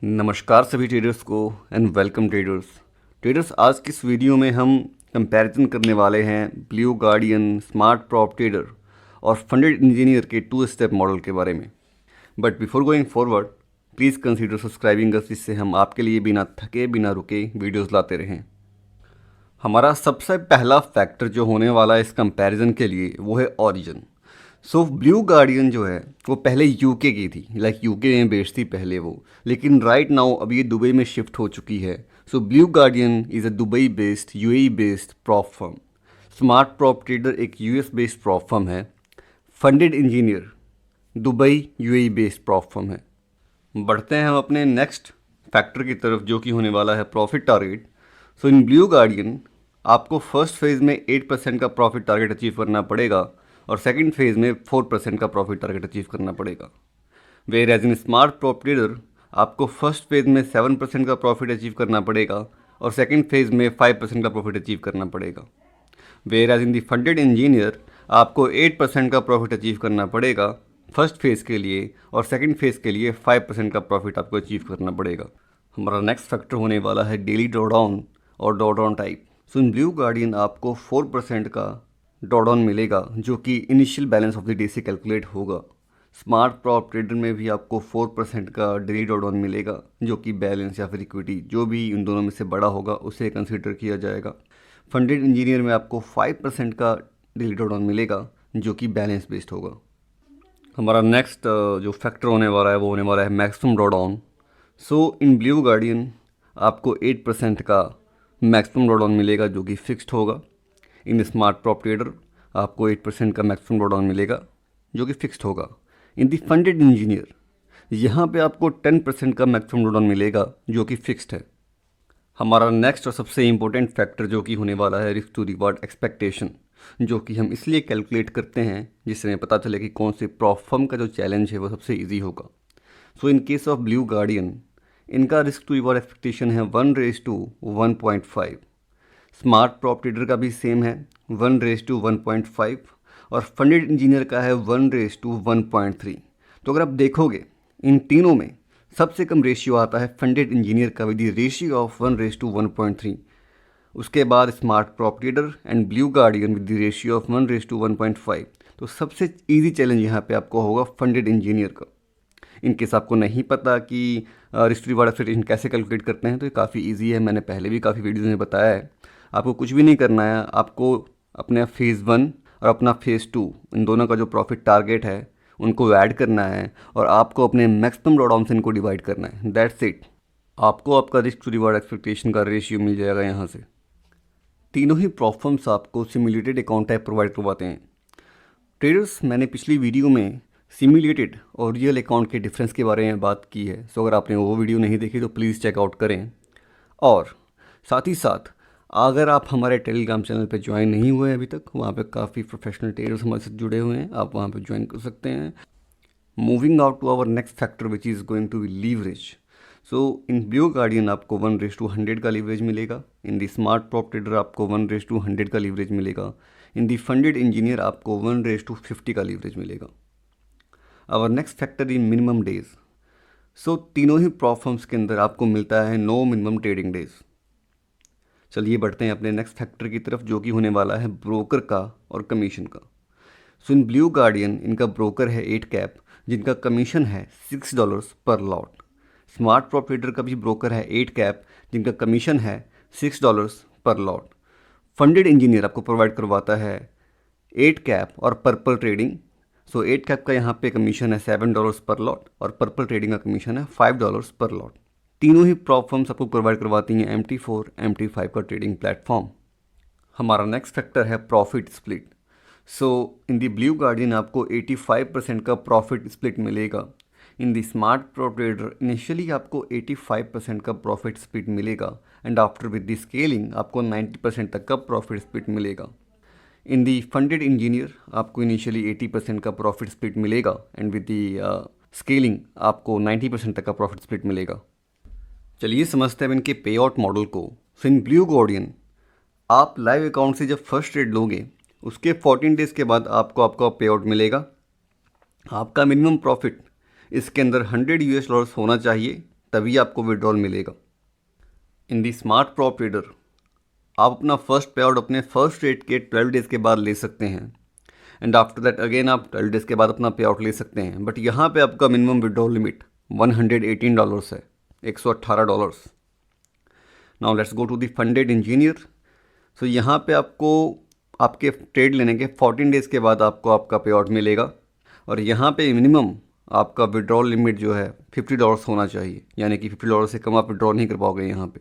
नमस्कार सभी ट्रेडर्स को एंड वेलकम ट्रेडर्स आज की इस वीडियो में हम कंपैरिजन करने वाले हैं Blue Guardian, Smart prop Trader और फंडेड इंजीनियर के 2 स्टेप मॉडल के बारे में। But before going forward please consider subscribing us, जिससे हम आपके लिए बिना थके बिना रुके वीडियोस लाते रहें। हमारा सबसे पहला फैक्टर जो होने वाला है इस कंपैरिजन के लिए वो है ओरिजिन। सो ब्लू गार्डियन जो है वो पहले यूके की थी, यूके में बेस्ड थी पहले वो, लेकिन राइट नाउ अभी ये दुबई में शिफ्ट हो चुकी है। सो blue guardian is a Dubai based UAE based prop firm. Smart prop trader एक यूएस बेस्ड प्रॉप फर्म है। Funded engineer Dubai UAE based prop firm है। बढ़ते हैं हम अपने नेक्स्ट फैक्टर की तरफ जो कि होने वाला है profit target. So in blue guardian आपको फर्स्ट फेज़ में 8% का प्रॉफिट टारगेट अचीव करना पड़ेगा और सेकंड फेज़ में 4% का प्रॉफिट टारगेट अचीव करना पड़ेगा। Whereas in smart prop trader आपको फर्स्ट फेज़ में 7% का प्रॉफिट अचीव करना पड़ेगा और सेकंड फेज़ में 5% का प्रॉफिट अचीव करना पड़ेगा। Whereas in the funded engineer आपको 8% का प्रॉफिट अचीव करना पड़ेगा फर्स्ट फेज़ के लिए और सेकंड फेज़ के लिए 5% का प्रॉफिट आपको अचीव करना पड़ेगा। हमारा नेक्स्ट फैक्टर होने वाला है डेली ड्रॉडाउन और drawdown type. So in blue guardian आपको 4% का ड्रॉडाउन मिलेगा जो कि initial balance of the day से कैलकुलेट होगा। स्मार्ट प्रॉप ट्रेडर में भी आपको 4% का डेली ड्रॉडाउन मिलेगा जो कि बैलेंस या फिर इक्विटी जो भी इन दोनों में से बड़ा होगा उसे कंसिडर किया जाएगा। फंडेड इंजीनियर में आपको 5% का डेली ड्रॉडाउन मिलेगा जो कि बैलेंस बेस्ड होगा। हमारा नेक्स्ट जो फैक्टर होने वाला है वो होने वाला है maximum drawdown. So in blue guardian आपको 8% का मैक्सिमम ड्रॉडाउन मिलेगा जो कि फिक्स्ड होगा। इन स्मार्ट प्रॉप ट्रेडर आपको 8% का मैक्सिमम ड्रॉडाउन मिलेगा जो कि फिक्स्ड होगा। इन दी फंडेड इंजीनियर यहाँ पे आपको 10% का मैक्सिमम ड्रॉडाउन मिलेगा जो कि फिक्स्ड है। हमारा नेक्स्ट और सबसे इम्पोर्टेंट फैक्टर जो कि होने वाला है रिस्क टू रिवार्ड एक्सपेक्टेशन, जो कि हम इसलिए कैलकुलेट करते हैं जिससे हमें पता चले कि कौन से प्रॉप फर्म का जो चैलेंज है वो सबसे ईजी होगा। So in case of Blue Guardian इनका रिस्क टू रिवार्ड एक्सपेक्टेशन है 1:1.5। स्मार्ट प्रॉप ट्रेडर का भी सेम है 1:1.5 और फंडेड इंजीनियर का है 1:1.3। तो अगर आप देखोगे इन तीनों में सबसे कम रेशियो आता है फंडेड इंजीनियर का विद द रेशियो ऑफ 1:1.3। उसके बाद smart prop Trader and blue guardian with the ratio of 1:1.5। तो सबसे इजी चैलेंज यहाँ पे आपको होगा फंडेड इंजीनियर का। इनकेस आपको नहीं पता कि रिस्क रिवार्ड एक्सपेक्टेशन कैसे कैलकुलेट करते हैं तो ये काफ़ी इजी है, मैंने पहले भी काफ़ी वीडियोज़ में बताया है। आपको कुछ भी नहीं करना है, आपको अपने फेज़ 1 और अपना फेज़ 2 इन दोनों का जो प्रॉफिट टारगेट है उनको ऐड करना है और आपको अपने मैक्सिमम ड्रॉडाउन से इनको डिवाइड करना है। That's it. आपको आपका रिस्क टू रिवार्ड एक्सपेक्टेशन का रेशियो मिल जाएगा यहाँ से। तीनों ही प्रॉप फर्म्स आपको सिम्युलेटेड अकाउंट टाइप प्रोवाइड करवाते हैं। ट्रेडर्स, मैंने पिछली वीडियो में सिम्युलेटेड और रियल अकाउंट के डिफरेंस के बारे में बात की है। सो अगर आपने वो वीडियो नहीं देखी तो प्लीज़ चेकआउट करें। और साथ ही साथ अगर आप हमारे टेलीग्राम चैनल पे ज्वाइन नहीं हुए अभी तक, वहाँ पे काफ़ी प्रोफेशनल ट्रेडर्स हमारे साथ जुड़े हुए हैं, आप वहाँ पे ज्वाइन कर सकते हैं। Moving out to our next factor which is going to be leverage. So in blue guardian आपको 1:100 का लीवरेज मिलेगा। In the smart prop trader आपको 1:100 का लीवरेज मिलेगा। इन दी फंडेड इंजीनियर आपको 1:50 का लीवरेज मिलेगा। Our next factor in minimum days. So तीनों ही प्रॉप फर्म्स के अंदर आपको मिलता है नो मिनिमम ट्रेडिंग डेज। चलिए बढ़ते हैं अपने नेक्स्ट फैक्टर की तरफ जो कि होने वाला है ब्रोकर का और कमीशन का। सो इन ब्लू गार्डियन इनका ब्रोकर है 8 कैप जिनका कमीशन है $6 पर लॉट। स्मार्ट प्रॉप ट्रेडर का भी ब्रोकर है 8 कैप जिनका कमीशन है $6 पर लॉट। फंडेड इंजीनियर आपको प्रोवाइड करवाता है 8 कैप और पर्पल ट्रेडिंग। सो 8 कैप का यहाँ पे कमीशन है $7 पर लॉट और पर्पल ट्रेडिंग का कमीशन है $5 पर लॉट। तीनों ही प्रॉप फर्म्स आपको प्रोवाइड करवाती हैं MT4 MT5 का ट्रेडिंग प्लेटफॉर्म। हमारा नेक्स्ट फैक्टर है प्रॉफिट स्प्लिट। सो इन दी ब्लू गार्डियन आपको 85% का प्रॉफिट स्प्लिट मिलेगा। In the smart prop trader initially आपको 85% का प्रॉफिट स्प्लिट मिलेगा and after with the scaling आपको 90% तक का प्रॉफिट स्प्लिट मिलेगा। इन दी फंडेड इंजीनियर आपको इनिशियली 80% का प्रॉफिट स्प्लिट मिलेगा एंड विद दी स्केलिंग आपको 90% तक का प्रॉफिट स्प्लिट मिलेगा। चलिए समझते हैं इनके पे आउट मॉडल को। सो इन ब्लू गार्डियन आप लाइव अकाउंट से जब फर्स्ट ट्रेड लोगे उसके 14 डेज़ के बाद आपको आपका पे आउट मिलेगा। आपका मिनिमम प्रॉफिट इसके अंदर $100 होना चाहिए तभी आपको विड्रॉल मिलेगा। In the smart prop trader आप अपना फर्स्ट पे आउट अपने फर्स्ट ट्रेड के 12 डेज़ के बाद ले सकते हैं, एंड आफ्टर दैट अगेन आप 12 डेज़ के बाद अपना पे आउट ले सकते हैं। बट यहाँ पे आपका मिनिमम विड्रॉल लिमिट $118 है, $118। Now let's go to the funded Engineer. So यहाँ पे आपको आपके ट्रेड लेने के 14 डेज़ के बाद आपको आपका पे आउट मिलेगा, और यहाँ पे मिनिमम आपका विड्रॉल लिमिट जो है $50 होना चाहिए, यानी कि $50 से कम आप विड्रॉ नहीं कर पाओगे यहाँ पे।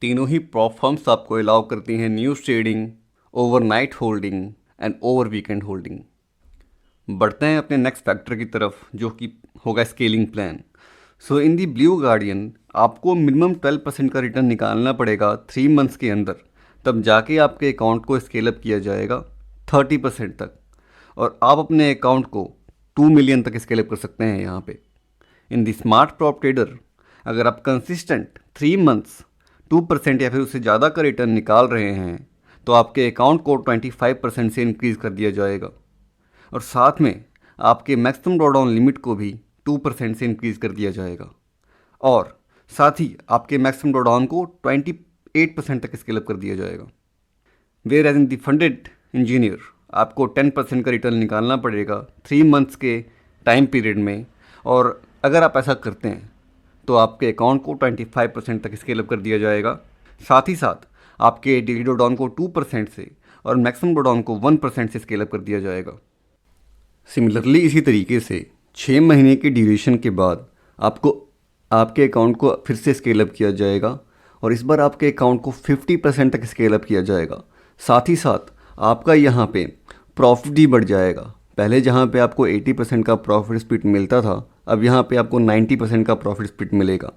तीनों ही प्रॉप फर्म्स आपको अलाउ करती हैं news trading, overnight holding and over weekend holding. बढ़ते हैं अपने नेक्स्ट फैक्टर की तरफ, जो कि होगा स्केलिंग प्लान। सो इन दी ब्लू गार्डियन आपको मिनिमम 12% का रिटर्न निकालना पड़ेगा 3 मंथ्स के अंदर, तब जाके आपके अकाउंट को स्केल अप किया जाएगा 30% तक, और आप अपने अकाउंट को 2 मिलियन तक स्केल अप कर सकते हैं यहाँ पे। इन दी स्मार्ट प्रॉप ट्रेडर अगर आप कंसिस्टेंट 3 मंथ्स 2% या फिर उससे ज़्यादा का रिटर्न निकाल रहे हैं तो आपके अकाउंट को 25% से इंक्रीज़ कर दिया जाएगा, और साथ में आपके मैक्सिमम ड्रॉडाउन लिमिट को भी 2% से इंक्रीज़ कर दिया जाएगा, और साथ ही आपके मैक्सिमम ड्रॉडाउन को 28% तक स्केल अप कर दिया जाएगा। Whereas in the funded engineer आपको 10% का रिटर्न निकालना पड़ेगा 3 मंथ्स के टाइम पीरियड में, और अगर आप ऐसा करते हैं तो आपके अकाउंट को 25% तक स्केल अप कर दिया जाएगा। साथ ही साथ आपके डेली ड्रॉडाउन को 2% से और मैक्सिमम ड्रॉडाउन को 1% से स्केल अप कर दिया जाएगा। सिमिलरली इसी तरीके से 6 महीने की ड्यूरेशन के बाद आपको आपके अकाउंट को फिर से स्केल अप किया जाएगा, और इस बार आपके अकाउंट को 50% तक स्केल अप किया जाएगा। साथ ही साथ आपका यहाँ पे प्रॉफिट भी बढ़ जाएगा। पहले जहाँ पे आपको 80% का प्रॉफिट स्प्लिट मिलता था, अब यहाँ पे आपको 90% का प्रॉफिट स्प्लिट मिलेगा।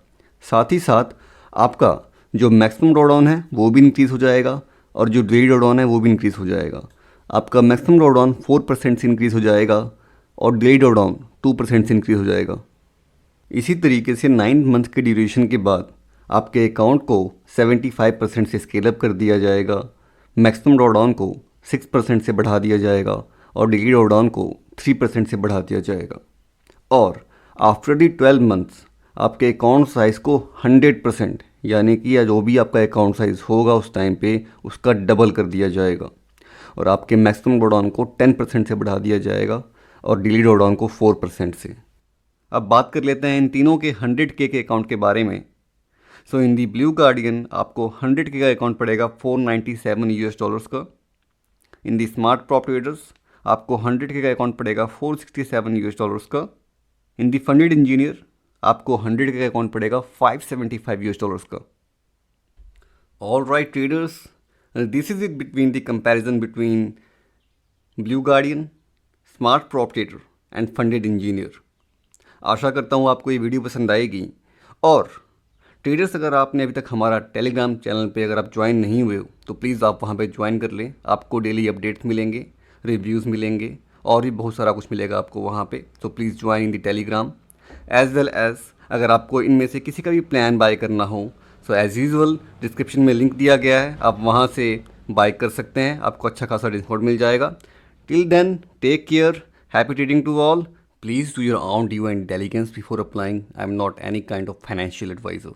साथ ही साथ आपका जो मैक्सिमम ड्रॉडाउन है वो भी इंक्रीज़ हो जाएगा, और जो डेली ड्रॉडाउन है वो भी इंक्रीज़ हो जाएगा। आपका मैक्सिमम ड्रॉडाउन 4% से इंक्रीज़ हो जाएगा, और डेली ड्रॉडाउन 2% से इंक्रीज़ हो जाएगा। इसी तरीके से 9 मंथ के ड्यूरेशन के बाद आपके अकाउंट को 75% से स्केल अप कर दिया जाएगा, मैक्सिमम ड्रॉडाउन को 6% से बढ़ा दिया जाएगा, और डेली ड्रॉडाउन को 3% से बढ़ा दिया जाएगा, और आफ्टर दी 12 मंथ्स आपके अकाउंट साइज़ को 100% यानी कि या जो भी आपका अकाउंट साइज़ होगा उस टाइम पे उसका डबल कर दिया जाएगा, और आपके मैक्सिमम ड्रॉडाउन को 10% से बढ़ा दिया जाएगा, और डेली ड्रॉडाउन को 4% से। अब बात कर लेते हैं इन तीनों के 100K के अकाउंट के बारे में। सो इन दी ब्लू गार्डियन आपको 100K का अकाउंट पड़ेगा $497 का। इन दी स्मार्ट प्रॉप ट्रेडर्स आपको 100K का अकाउंट पड़ेगा $467 का। इन दी फंडेड इंजीनियर आपको 100K का अकाउंट पड़ेगा $575 का। All right traders, this is it between the comparison between Blue Guardian, Smart prop Trader and Funded Engineer. आशा करता हूँ आपको ये वीडियो पसंद आएगी, और ट्रेडर्स अगर आपने अभी तक हमारा टेलीग्राम चैनल पे अगर आप ज्वाइन नहीं हुए हो तो प्लीज़ आप वहाँ पे ज्वाइन कर लें। आपको डेली अपडेट्स मिलेंगे, रिव्यूज़ मिलेंगे, और भी बहुत सारा कुछ मिलेगा आपको वहाँ पे। तो please join in the Telegram. As well as अगर आपको इनमें से किसी का भी प्लान बाय करना हो, सो एज़ यूजुअल डिस्क्रिप्शन में लिंक दिया गया है, आप वहाँ से बाय कर सकते हैं, आपको अच्छा खासा डिस्काउंट मिल जाएगा। Till then take care, happy trading to all. Please do your own due and diligence before applying. I am not any kind of financial advisor.